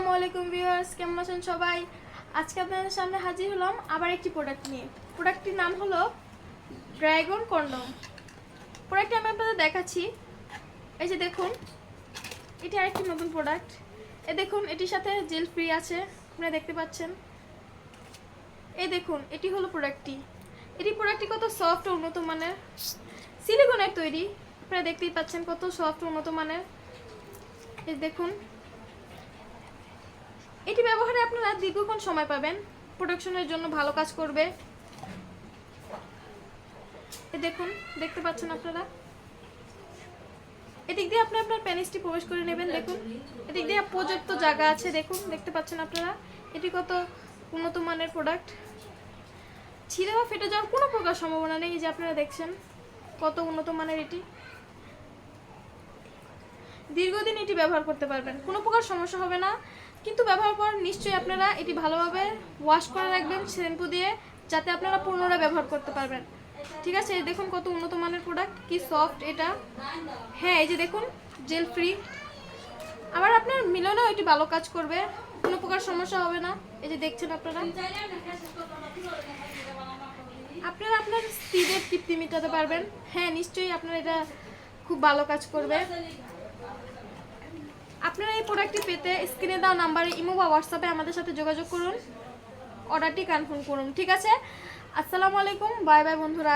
আসসালামু আলাইকুম ভিউয়ার্স, কেমন আছেন সবাই? আজকে আপনাদের সামনে হাজির হলাম আবার একটি প্রোডাক্ট নিয়ে। প্রোডাক্টটির নাম হলো ড্রাগন কন্ডম। প্রোডাক্টটি আমি আপনাদের দেখাচ্ছি। এই যে দেখুন, এটি আরেকটি নতুন প্রোডাক্ট। দেখুন, এটির সাথে জেল ফ্রি আছে, আপনারা দেখতে পাচ্ছেন। এই দেখুন, এটি হলো প্রোডাক্টটি। প্রোডাক্টটি কত সফট ও উন্নত মানের, সিলিকনের তৈরি। আপনারা দেখতেই পাচ্ছেন কত সফট ও উন্নত মানের। এই দেখুন, এটি ব্যবহারে আপনারা দীর্ঘক্ষণ সময় পাবেন, প্রোটেকশনের জন্য ভালো কাজ করবে। এই দেখুন, দেখতে পাচ্ছেন আপনারা। এদিক দিয়ে আপনি আপনার পেনিসটি প্রবেশ করে নেবেন। দেখুন, এদিক দিয়ে পর্যাপ্ত জায়গা আছে। দেখুন, দেখতে পাচ্ছেন আপনারা। এটি কত উন্নত মানের প্রোডাক্ট, ছিঁড়ে বা ফেটে যাওয়ার কোনো প্রকার সম্ভাবনা নেই। এই যে আপনারা দেখছেন কত উন্নত মানের। এটি দীর্ঘদিন এটি ব্যবহার করতে পারবেন, কোনো প্রকার সমস্যা হবে না। কিন্তু ব্যবহার পর নিশ্চয়ই আপনারা এটি ভালোভাবে ওয়াশ করে রাখবেন শ্যাম্পু দিয়ে, যাতে আপনারা পুনরায় ব্যবহার করতে পারবেন। ঠিক আছে, দেখুন কত উন্নত মানের প্রোডাক্ট, কি সফট এটা। হ্যাঁ, এই যে দেখুন, জেল ফ্রি। আবার আপনার মিলনেও এটি ভালো কাজ করবে, কোনো প্রকার সমস্যা হবে না। এই যে দেখছেন আপনারা, আপনারা আপনার স্ত্রীদের তৃপ্তি মেটাতে পারবেন। হ্যাঁ, নিশ্চয়ই আপনার এটা খুব ভালো কাজ করবে। আপনারা এই প্রোডাক্টটি পেতে স্ক্রিনে দেওয়া নাম্বারে ইমো বা হোয়াটসঅ্যাপে আমাদের সাথে যোগাযোগ করুন, অর্ডারটি কনফার্ম করুন। ঠিক আছে, আসসালামু আলাইকুম, বাই বাই বন্ধুরা।